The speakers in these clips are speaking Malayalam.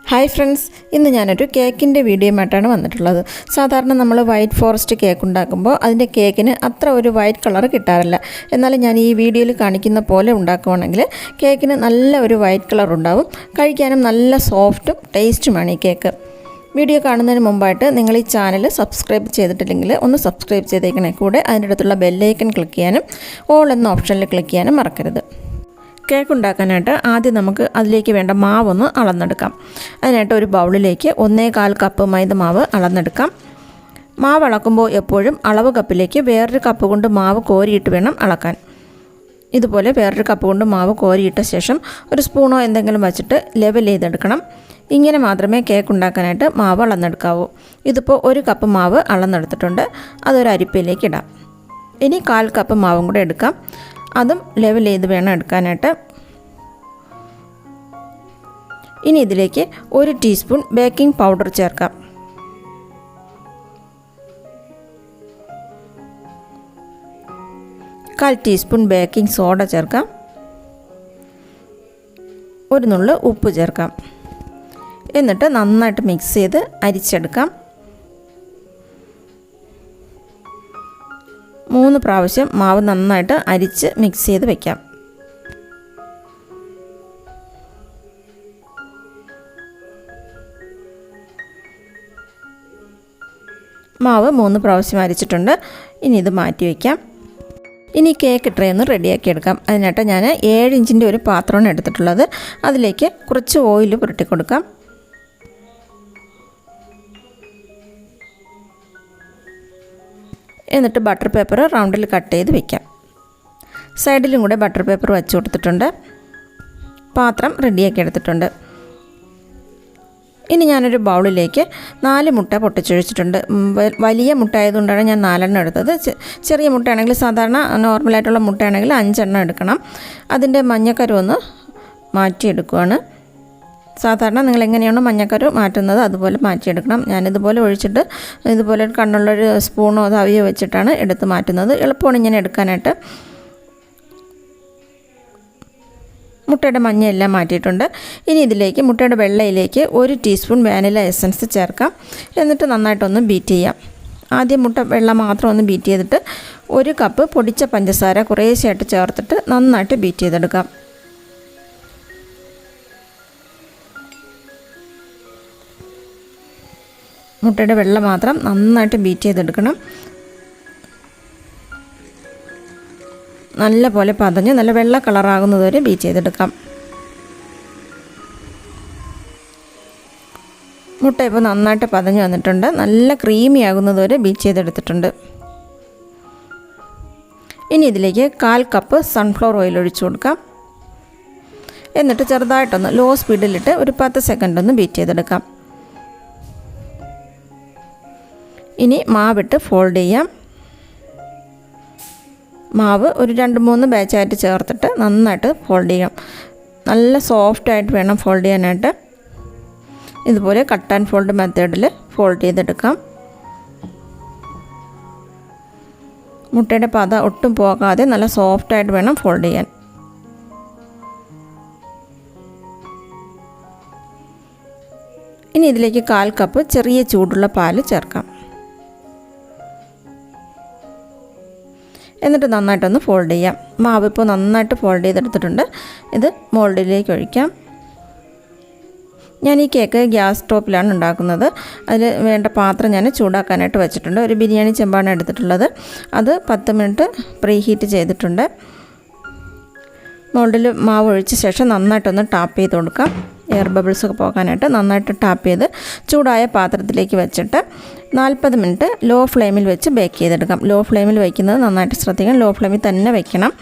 ഹായ് ഫ്രണ്ട്സ്, ഇന്ന് ഞാനൊരു കേക്കിൻ്റെ വീഡിയോയുമായിട്ടാണ് വന്നിട്ടുള്ളത്. സാധാരണ നമ്മൾ വൈറ്റ് ഫോറസ്റ്റ് കേക്ക് ഉണ്ടാക്കുമ്പോൾ അതിൻ്റെ കേക്കിന് അത്ര ഒരു വൈറ്റ് കളർ കിട്ടാറില്ല. എന്നാലും ഞാൻ ഈ വീഡിയോയിൽ കാണിക്കുന്ന പോലെ ഉണ്ടാക്കുകയാണെങ്കിൽ കേക്കിന് നല്ല ഒരു വൈറ്റ് കളർ ഉണ്ടാവും. കഴിക്കാനും നല്ല സോഫ്റ്റും ടേസ്റ്റുമാണ് ഈ കേക്ക്. വീഡിയോ കാണുന്നതിന് മുമ്പായിട്ട് നിങ്ങൾ ഈ ചാനൽ സബ്സ്ക്രൈബ് ചെയ്തിട്ടില്ലെങ്കിൽ ഒന്ന് സബ്സ്ക്രൈബ് ചെയ്തേക്കണേ. കൂടെ അതിൻ്റെ അടുത്തുള്ള ബെല്ലൈക്കൺ ക്ലിക്ക് ചെയ്യാനും ഓൾ എന്ന ഓപ്ഷനിൽ ക്ലിക്ക് ചെയ്യാനും മറക്കരുത്. കേക്ക് ഉണ്ടാക്കാനായിട്ട് ആദ്യം നമുക്ക് അതിലേക്ക് വേണ്ട മാവൊന്ന് അളന്നെടുക്കാം. അതിനായിട്ട് ഒരു ബൗളിലേക്ക് 1/4 കപ്പ് മൈദ മാവ് അളന്നെടുക്കാം. മാവ് അളക്കുമ്പോൾ എപ്പോഴും അളവ് കപ്പിലേക്ക് വേറൊരു കപ്പ് കൊണ്ട് മാവ് കോരിയിട്ട് വേണം അളക്കാൻ. ഇതുപോലെ വേറൊരു കപ്പ് കൊണ്ട് മാവ് കോരിയിട്ട ശേഷം ഒരു സ്പൂണോ എന്തെങ്കിലും വച്ചിട്ട് ലെവൽ ചെയ്തെടുക്കണം. ഇങ്ങനെ മാത്രമേ കേക്ക് ഉണ്ടാക്കാനായിട്ട് മാവ് അളന്നെടുക്കാവൂ. ഇതിപ്പോൾ 1 കപ്പ് മാവ് അളന്നെടുത്തിട്ടുണ്ട്. അതൊരു അരിപ്പയിലേക്ക് ഇടാം. ഇനി 1/4 കപ്പ് മാവും കൂടെ എടുക്കാം. അതും ലെവൽ ചെയ്ത് വേണം എടുക്കാനായിട്ട്. ഇനി ഇതിലേക്ക് 1 ടീസ്പൂൺ ബേക്കിംഗ് പൗഡർ ചേർക്കാം. കാൽ ടീസ്പൂൺ ബേക്കിംഗ് സോഡ ചേർക്കാം. ഒരു നുള്ള് ഉപ്പ് ചേർക്കാം. എന്നിട്ട് നന്നായിട്ട് മിക്സ് ചെയ്ത് അരിച്ചെടുക്കാം. 3 പ്രാവശ്യം മാവ് നന്നായിട്ട് അരിച്ച് മിക്സ് ചെയ്ത് വയ്ക്കാം. മാവ് 3 പ്രാവശ്യം അരിച്ചിട്ടുണ്ട്. ഇനി ഇത് മാറ്റി വയ്ക്കാം. ഇനി കേക്ക് ട്രേ ഒന്ന് റെഡിയാക്കി എടുക്കാം. അതിനായിട്ട് ഞാൻ 7 ഇഞ്ചിൻ്റെ ഒരു പാത്രമാണ് എടുത്തിട്ടുള്ളത്. അതിലേക്ക് കുറച്ച് ഓയിൽ പുരട്ടി കൊടുക്കാം. എന്നിട്ട് ബട്ടർ പേപ്പർ റൗണ്ടിൽ കട്ട് ചെയ്ത് വയ്ക്കാം. സൈഡിലും കൂടെ ബട്ടർ പേപ്പർ വെച്ച് കൊടുത്തിട്ടുണ്ട്. പാത്രം റെഡിയാക്കി എടുത്തിട്ടുണ്ട്. ഇനി ഞാനൊരു ബൗളിലേക്ക് 4 മുട്ട പൊട്ടിച്ചൊഴിച്ചിട്ടുണ്ട്. വലിയ മുട്ട ആയതുകൊണ്ടാണ് ഞാൻ 4 എണ്ണം എടുത്തത്. ചെറിയ മുട്ടയാണെങ്കിൽ, സാധാരണ നോർമലായിട്ടുള്ള മുട്ടയാണെങ്കിൽ 5 എണ്ണം എടുക്കണം. അതിൻ്റെ മഞ്ഞക്കരു ഒന്ന് മാറ്റിയെടുക്കുകയാണ്. സാധാരണ നിങ്ങൾ എങ്ങനെയാണോ മഞ്ഞക്കരു മാറ്റുന്നത് അതുപോലെ മാറ്റിയെടുക്കണം. ഞാനിതുപോലെ ഒഴിച്ചിട്ട് ഇതുപോലെ കണ്ണുള്ളൊരു സ്പൂണോ തവിയോ വെച്ചിട്ടാണ് എടുത്ത് മാറ്റുന്നത്. എളുപ്പമാണ് ഇങ്ങനെ എടുക്കാനായിട്ട്. മുട്ടയുടെ മഞ്ഞയെല്ലാം മാറ്റിയിട്ടുണ്ട്. ഇനി ഇതിലേക്ക് മുട്ടയുടെ വെള്ളയിലേക്ക് 1 ടീസ്പൂൺ വാനില എസൻസ് ചേർക്കാം. എന്നിട്ട് നന്നായിട്ടൊന്ന് ബീറ്റ് ചെയ്യാം. ആദ്യം മുട്ട വെള്ളം മാത്രം ഒന്ന് ബീറ്റ് ചെയ്തിട്ട് 1 കപ്പ് പൊടിച്ച പഞ്ചസാര കുറേശ്ശെയായിട്ട് ചേർത്തിട്ട് നന്നായിട്ട് ബീറ്റ് ചെയ്തെടുക്കാം. മുട്ടയുടെ വെള്ളം മാത്രം നന്നായിട്ട് ബീറ്റ് ചെയ്തെടുക്കണം. നല്ല പോലെ പതഞ്ഞ് നല്ല വെള്ള കളറാകുന്നത് വരെ ബീറ്റ് ചെയ്തെടുക്കാം. മുട്ട ഇപ്പോൾ നന്നായിട്ട് പതഞ്ഞ് വന്നിട്ടുണ്ട്. നല്ല ക്രീമി ആകുന്നത് വരെ ബീറ്റ് ചെയ്തെടുത്തിട്ടുണ്ട്. ഇനി ഇതിലേക്ക് 1/4 കപ്പ് സൺഫ്ലവർ ഓയിൽ ഒഴിച്ചു കൊടുക്കാം. എന്നിട്ട് ചെറുതായിട്ടൊന്ന് ലോ സ്പീഡിലിട്ട് ഒരു 10 സെക്കൻഡ് ഒന്ന് ബീറ്റ് ചെയ്തെടുക്കാം. ഇനി മാവിട്ട് ഫോൾഡ് ചെയ്യാം. മാവ് ഒരു 2-3 ബാച്ചായിട്ട് ചേർത്തിട്ട് നന്നായിട്ട് ഫോൾഡ് ചെയ്യാം. നല്ല സോഫ്റ്റായിട്ട് വേണം ഫോൾഡ് ചെയ്യാനായിട്ട്. ഇതുപോലെ കട്ട് ആൻഡ് ഫോൾഡ് മെത്തേഡിൽ ഫോൾഡ് ചെയ്തെടുക്കാം. മുട്ടയുടെ പത ഒട്ടും പോകാതെ നല്ല സോഫ്റ്റായിട്ട് വേണം ഫോൾഡ് ചെയ്യാൻ. ഇനി ഇതിലേക്ക് 1/4 കപ്പ് ചെറിയ ചൂടുള്ള പാല് ചേർക്കാം. എന്നിട്ട് നന്നായിട്ടൊന്ന് ഫോൾഡ് ചെയ്യാം. മാവ് ഇപ്പോൾ നന്നായിട്ട് ഫോൾഡ് ചെയ്തെടുത്തിട്ടുണ്ട്. ഇത് മോൾഡിലേക്ക് ഒഴിക്കാം. ഞാൻ ഈ കേക്ക് ഗ്യാസ് സ്റ്റോപ്പിലാണ് ഉണ്ടാക്കുന്നത്. അതിൽ വേണ്ട പാത്രം ഞാൻ ചൂടാക്കാനായിട്ട് വെച്ചിട്ടുണ്ട്. ഒരു ബിരിയാണി ചെമ്പാണ് എടുത്തിട്ടുള്ളത്. അത് 10 മിനിറ്റ് പ്രീ ഹീറ്റ് ചെയ്തിട്ടുണ്ട്. മോൾഡിൽ മാവ് ഒഴിച്ച ശേഷം നന്നായിട്ടൊന്ന് ടാപ്പ് ചെയ്ത് കൊടുക്കാം. എയർ ബബിൾസൊക്കെ പോകാനായിട്ട് നന്നായിട്ട് ടാപ്പ് ചെയ്ത് ചൂടായ പാത്രത്തിലേക്ക് വെച്ചിട്ട് 40 മിനിറ്റ് ലോ ഫ്ലെയിമിൽ വെച്ച് ബേക്ക് ചെയ്തെടുക്കാം. ലോ ഫ്ലെയിമിൽ വയ്ക്കുന്നത് നന്നായിട്ട് ശ്രദ്ധിക്കണം. ലോ ഫ്ലെയിമിൽ തന്നെ വയ്ക്കണം.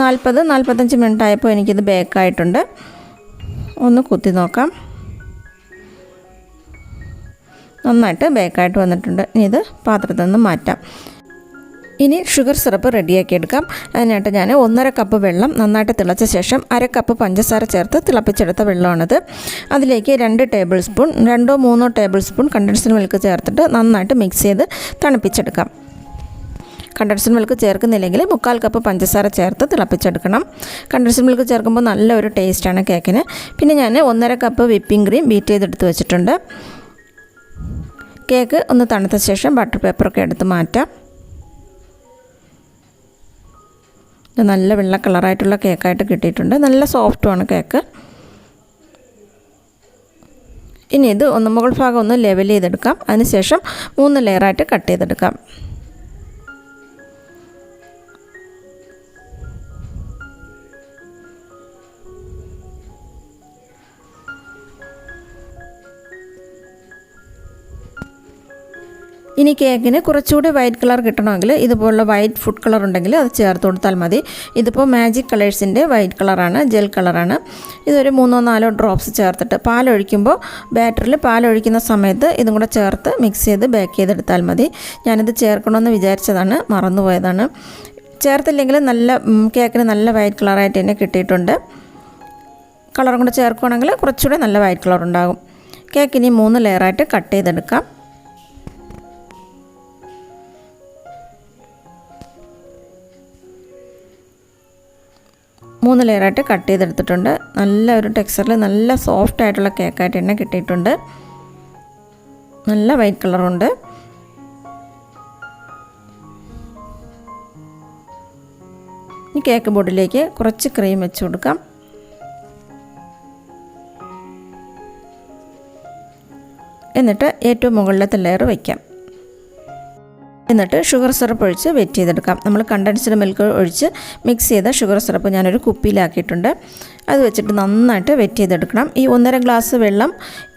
40-45 മിനിറ്റ് ആയപ്പോൾ എനിക്കിത് ബേക്കായിട്ടുണ്ട്. ഒന്ന് കുത്തി നോക്കാം. നന്നായിട്ട് ബേക്കായിട്ട് വന്നിട്ടുണ്ട്. ഇനി ഇത് പാത്രത്തിൽ നിന്ന് മാറ്റാം. ഇനി ഷുഗർ സിറപ്പ് റെഡിയാക്കി എടുക്കാം. അതിനായിട്ട് ഞാൻ 1/2 കപ്പ് വെള്ളം നന്നായിട്ട് തിളച്ച ശേഷം 1/2 കപ്പ് പഞ്ചസാര ചേർത്ത് തിളപ്പിച്ചെടുത്ത വെള്ളമാണിത്. അതിലേക്ക് 2 table spoon 2-3 table spoon condensed milk ചേർത്തിട്ട് നന്നായിട്ട് മിക്സ് ചെയ്ത് തണുപ്പിച്ചെടുക്കാം. കണ്ടൻസ്ഡ് മിൽക്ക് ചേർക്കുന്നില്ലെങ്കിൽ 1/4 കപ്പ് പഞ്ചസാര ചേർത്ത് തിളപ്പിച്ചെടുക്കണം. കണ്ടൻസ്ഡ് മിൽക്ക് ചേർക്കുമ്പോൾ നല്ലൊരു ടേസ്റ്റാണ് കേക്കിന്. പിന്നെ ഞാൻ 1.5 കപ്പ് വിപ്പിംഗ് ക്രീം ബീറ്റ് ചെയ്തെടുത്ത് വെച്ചിട്ടുണ്ട്. കേക്ക് ഒന്ന് തണുത്ത ശേഷം ബട്ടർ പേപ്പറൊക്കെ എടുത്ത് മാറ്റാം. നല്ല വെള്ള കളറായിട്ടുള്ള കേക്കായിട്ട് കിട്ടിയിട്ടുണ്ട്. നല്ല സോഫ്റ്റുമാണ് കേക്ക്. ഇനി ഇത് മുകൾ ഭാഗം ഒന്ന് ലെവൽ ചെയ്തെടുക്കാം. അതിനുശേഷം 3 ലെയറായിട്ട് കട്ട് ചെയ്തെടുക്കാം. ഇനി കേക്കിന് കുറച്ചുകൂടി വൈറ്റ് കളർ കിട്ടണമെങ്കിൽ ഇതുപോലുള്ള വൈറ്റ് ഫുഡ് കളർ ഉണ്ടെങ്കിൽ അത് ചേർത്ത് കൊടുത്താൽ മതി. ഇതിപ്പോൾ മാജിക് കളേഴ്സിൻ്റെ വൈറ്റ് കളറാണ്, ജെൽ കളറാണ്. ഇതൊരു 3-4 ഡ്രോപ്സ് ചേർത്തിട്ട് പാലൊഴിക്കുമ്പോൾ ബാറ്ററിൽ പാലൊഴിക്കുന്ന സമയത്ത് ഇതും കൂടെ ചേർത്ത് മിക്സ് ചെയ്ത് ബേക്ക് ചെയ്തെടുത്താൽ മതി. ഞാനിത് ചേർക്കണമെന്ന് വിചാരിച്ചതാണ്, മറന്നുപോയതാണ്. ചേർത്തില്ലെങ്കിൽ കേക്കിന് നല്ല വൈറ്റ് കളറായിട്ട് തന്നെ കിട്ടിയിട്ടുണ്ട്. കളറും കൂടെ ചേർക്കുകയാണെങ്കിൽ കുറച്ചുകൂടെ നല്ല വൈറ്റ് കളർ ഉണ്ടാകും. കേക്കിനി 3 ലെയറായിട്ട് കട്ട് ചെയ്തെടുക്കാം. 3 ലെയറായിട്ട് കട്ട് ചെയ്തെടുത്തിട്ടുണ്ട്. നല്ല ഒരു ടെക്സ്ചറിൽ നല്ല സോഫ്റ്റ് ആയിട്ടുള്ള കേക്കായിട്ട് തന്നെ കിട്ടിയിട്ടുണ്ട്. നല്ല വൈറ്റ് കളറുണ്ട്. ഈ കേക്ക് ബോർഡിലേക്ക് കുറച്ച് ക്രീം വെച്ച് കൊടുക്കാം. എന്നിട്ട് ഏറ്റവും മുകളിലത്തെ ലെയർ വയ്ക്കാം. എന്നിട്ട് ഷുഗർ സിറപ്പ് ഒഴിച്ച് വെറ്റ് ചെയ്തെടുക്കാം. നമ്മൾ കണ്ടൻസ്ഡ് മിൽക്ക് ഒഴിച്ച് മിക്സ് ചെയ്ത ഷുഗർ സിറപ്പ് ഞാനൊരു കുപ്പിയിലാക്കിയിട്ടുണ്ട്. അത് വെച്ചിട്ട് നന്നായിട്ട് വെറ്റ് ചെയ്തെടുക്കണം. ഈ 1.5 ഗ്ലാസ് വെള്ളം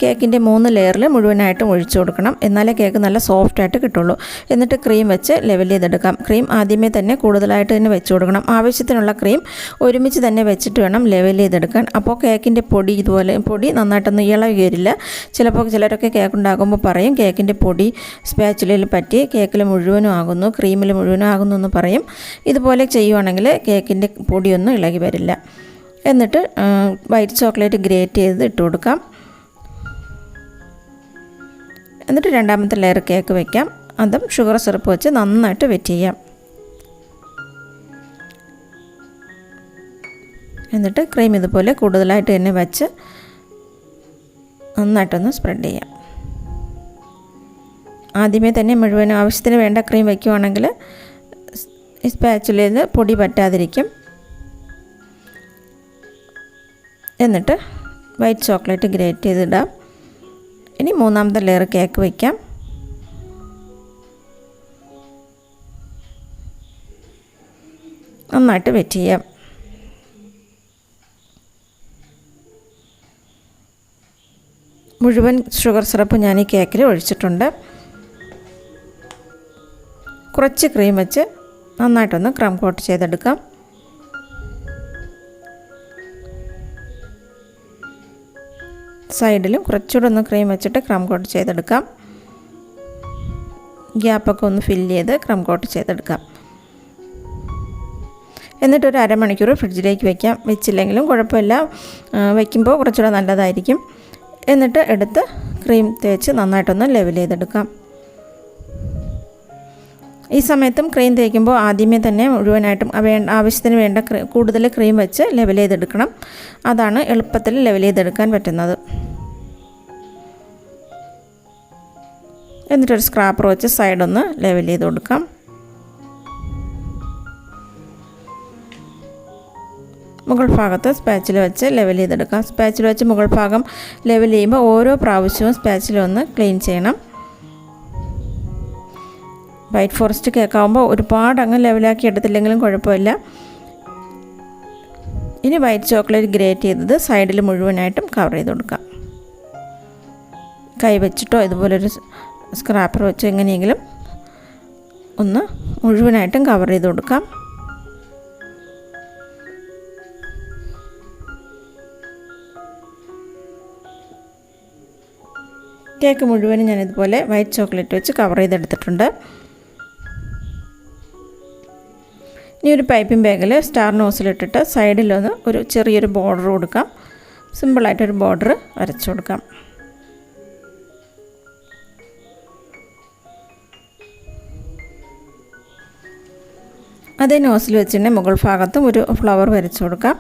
കേക്കിൻ്റെ 3 ലെയറിൽ മുഴുവനായിട്ടും ഒഴിച്ചു കൊടുക്കണം. എന്നാലേ കേക്ക് നല്ല സോഫ്റ്റായിട്ട് കിട്ടുള്ളൂ. എന്നിട്ട് ക്രീം വെച്ച് ലെവൽ ചെയ്തെടുക്കാം. ക്രീം ആദ്യമേ തന്നെ കൂടുതലായിട്ട് തന്നെ വെച്ച് കൊടുക്കണം. ആവശ്യത്തിനുള്ള ക്രീം ഒരുമിച്ച് തന്നെ വെച്ചിട്ട് വേണം ലെവൽ ചെയ്തെടുക്കാൻ. അപ്പോൾ കേക്കിൻ്റെ പൊടി നന്നായിട്ടൊന്നും ഇളകി വരില്ല. ചിലപ്പോൾ ചിലരൊക്കെ കേക്ക് ഉണ്ടാക്കുമ്പോൾ പറയും കേക്കിൻ്റെ പൊടി സ്പാച്ചുലയിൽ പറ്റി കേക്കിൽ മുഴുവനും ആകുന്നു, ക്രീമിൽ മുഴുവനും ആകുന്നു എന്ന് പറയും. ഇതുപോലെ ചെയ്യുവാണെങ്കിൽ കേക്കിൻ്റെ പൊടിയൊന്നും ഇളകി വരില്ല. എന്നിട്ട് വൈറ്റ് ചോക്ലേറ്റ് ഗ്രേറ്റ് ചെയ്ത് ഇട്ട് കൊടുക്കാം. എന്നിട്ട് രണ്ടാമത്തെ ലെയർ കേക്ക് വയ്ക്കാം. അതും ഷുഗർ സിറപ്പ് വെച്ച് നന്നായിട്ട് വെറ്റ് ചെയ്യാം. എന്നിട്ട് ക്രീം ഇതുപോലെ കൂടുതലായിട്ട് തന്നെ വെച്ച് നന്നായിട്ടൊന്ന് സ്പ്രെഡ് ചെയ്യാം. ആദ്യമേ തന്നെ മുഴുവൻ ആവശ്യത്തിന് വേണ്ട ക്രീം വയ്ക്കുവാണെങ്കിൽ സ്പാച്ചുലയിൽ പൊടി പറ്റാതിരിക്കും. എന്നിട്ട് വൈറ്റ് ചോക്ലേറ്റ് ഗ്രേറ്റ് ചെയ്തിടാം. ഇനി 3ാമത്തെ ലെയർ കേക്ക് വയ്ക്കാം. നന്നായിട്ട് വെറ്റ് ചെയ്യാം. മുഴുവൻ ഷുഗർ സിറപ്പ് ഞാൻ ഈ കേക്കിൽ ഒഴിച്ചിട്ടുണ്ട്. കുറച്ച് ക്രീം വെച്ച് നന്നായിട്ടൊന്ന് ക്രം കോട്ട് ചെയ്തെടുക്കാം. സൈഡിലും കുറച്ചുകൂടെ ഒന്ന് ക്രീം വെച്ചിട്ട് ക്രം കോട്ട് ചെയ്തെടുക്കാം. ഗ്യാപ്പൊക്കെ ഒന്ന് ഫില്ല് ചെയ്ത് ക്രം കോട്ട് ചെയ്തെടുക്കാം. എന്നിട്ടൊരു അരമണിക്കൂർ ഫ്രിഡ്ജിലേക്ക് വയ്ക്കാം. വെച്ചില്ലെങ്കിലും കുഴപ്പമില്ല, വയ്ക്കുമ്പോൾ കുറച്ചുകൂടെ നല്ലതായിരിക്കും. എന്നിട്ട് എടുത്ത് ക്രീം തേച്ച് നന്നായിട്ടൊന്ന് ലെവൽ ചെയ്തെടുക്കാം. ഈ സമയത്തും ക്രീം തേക്കുമ്പോൾ ആദ്യമേ തന്നെ മുഴുവനായിട്ടും ആവശ്യത്തിന് വേണ്ട കൂടുതൽ ക്രീം വെച്ച് ലെവൽ ചെയ്തെടുക്കണം. അതാണ് എളുപ്പത്തിൽ ലെവൽ ചെയ്തെടുക്കാൻ പറ്റുന്നത്. എന്നിട്ടൊരു സ്ക്രാപ്പർ വെച്ച് സൈഡൊന്ന് ലെവൽ ചെയ്ത് കൊടുക്കാം. മുകൾ ഭാഗത്ത് സ്പാച്ചില വെച്ച് ലെവൽ ചെയ്തെടുക്കാം. സ്പാച്ചില വെച്ച് മുകൾ ഭാഗം ലെവൽ ചെയ്യുമ്പോൾ ഓരോ പ്രാവശ്യവും സ്പാച്ചില ഒന്ന് ക്ലീൻ ചെയ്യണം. വൈറ്റ് ഫോറസ്റ്റ് കേക്കാവുമ്പോൾ ഒരുപാട് അങ്ങ് ലെവലാക്കി എടുത്തില്ലെങ്കിലും കുഴപ്പമില്ല. ഇനി വൈറ്റ് ചോക്ലേറ്റ് ഗ്രേറ്റ് ചെയ്തത് സൈഡിൽ മുഴുവനായിട്ടും കവർ ചെയ്ത് കൊടുക്കാം. കൈ വെച്ചിട്ടോ ഇതുപോലൊരു സ്ക്രാപ്പർ വെച്ചോ എങ്ങനെയെങ്കിലും ഒന്ന് മുഴുവനായിട്ടും കവർ ചെയ്ത് കൊടുക്കാം. കേക്ക് മുഴുവനും ഞാനിതുപോലെ വൈറ്റ് ചോക്ലേറ്റ് വെച്ച് കവർ ചെയ്തെടുത്തിട്ടുണ്ട്. ഇനി ഒരു പൈപ്പിംഗ് ബാഗിൽ സ്റ്റാർ നോസിലിട്ടിട്ട് സൈഡിലൊന്ന് ഒരു ചെറിയൊരു ബോർഡർ കൊടുക്കാം. സിമ്പിളായിട്ടൊരു ബോർഡർ വരച്ചു കൊടുക്കാം. അതേ നോസിൽ വെച്ചിട്ട് മുകൾ ഭാഗത്തും ഒരു ഫ്ലവർ വരച്ചു കൊടുക്കാം.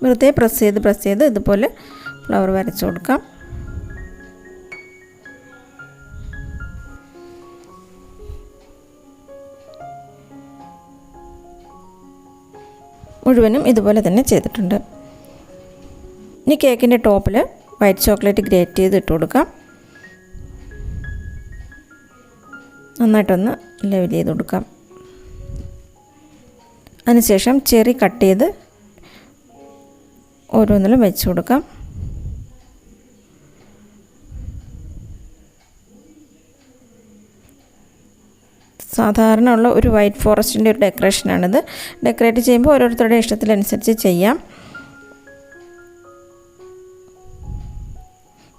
വെറുതെ പ്രസ് ചെയ്ത് ഇതുപോലെ ഫ്ലവർ വരച്ചു കൊടുക്കാം. മുഴുവനും ഇതുപോലെ തന്നെ ചെയ്തിട്ടുണ്ട്. ഇനി കേക്കിൻ്റെ ടോപ്പിൽ വൈറ്റ് ചോക്ലേറ്റ് ഗ്രേറ്റ് ചെയ്ത് ഇട്ട് കൊടുക്കാം. നന്നായിട്ടൊന്ന് ലെവൽ ചെയ്ത് കൊടുക്കാം. അതിനുശേഷം ചെറി കട്ട് ചെയ്ത് ഓരോന്നിലും വെച്ച് കൊടുക്കാം. സാധാരണ ഉള്ള ഒരു വൈറ്റ് ഫോറസ്റ്റിൻ്റെ ഒരു ഡെക്കറേഷനാണിത്. ഡെക്കറേറ്റ് ചെയ്യുമ്പോൾ ഓരോരുത്തരുടെ ഇഷ്ടത്തിനനുസരിച്ച് ചെയ്യാം.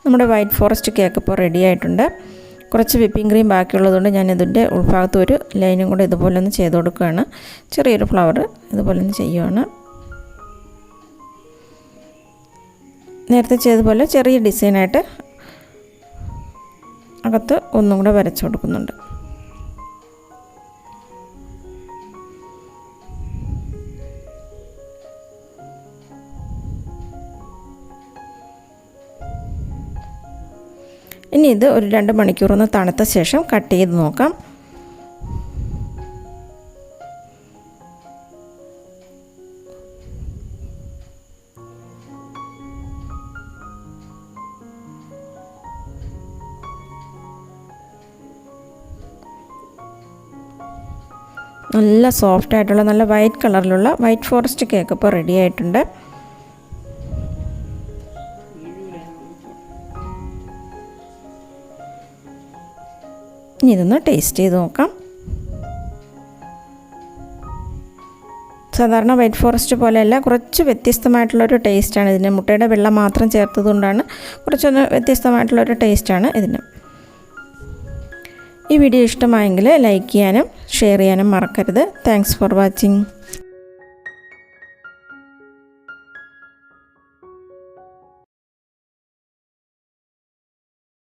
നമ്മുടെ വൈറ്റ് ഫോറസ്റ്റ് കേക്ക് ഇപ്പോൾ റെഡി ആയിട്ടുണ്ട്. കുറച്ച് വിപ്പിംഗ് ക്രീം ബാക്കിയുള്ളതുകൊണ്ട് ഞാൻ ഇതിൻ്റെ ഉൾഭാഗത്ത് ഒരു ലൈനും കൂടെ ഇതുപോലെ ഒന്ന് ചെയ്ത് കൊടുക്കുകയാണ്. ചെറിയൊരു ഫ്ലവർ ഇതുപോലെ ഒന്ന് ചെയ്യുകയാണ്. നേരത്തെ ചെയ്തതുപോലെ ചെറിയ ഡിസൈനായിട്ട് അകത്ത് ഒന്നും കൂടെ വരച്ചു കൊടുക്കുന്നുണ്ട്. ഇനി ഇത് ഒരു 2 മണിക്കൂറൊന്ന് തണുത്ത ശേഷം കട്ട് ചെയ്ത് നോക്കാം. നല്ല സോഫ്റ്റ് ആയിട്ടുള്ള നല്ല വൈറ്റ് കളറിലുള്ള വൈറ്റ് ഫോറസ്റ്റ് കേക്ക് ഇപ്പോൾ റെഡി ആയിട്ടുണ്ട്. ഇനി ഇതൊന്ന് ടേസ്റ്റ് ചെയ്ത് നോക്കാം. സാധാരണ വൈറ്റ് ഫോറസ്റ്റ് പോലെയല്ല, കുറച്ച് വ്യത്യസ്തമായിട്ടുള്ളൊരു ടേസ്റ്റാണ് ഇതിന്. മുട്ടയുടെ വെള്ളം മാത്രം ചേർത്തതുകൊണ്ടാണ് കുറച്ചൊന്ന് വ്യത്യസ്തമായിട്ടുള്ളൊരു ടേസ്റ്റാണ് ഇതിന്. ഈ വീഡിയോ ഇഷ്ടമായെങ്കിൽ ലൈക്ക് ചെയ്യാനും ഷെയർ ചെയ്യാനും മറക്കരുത്. Thanks for watching.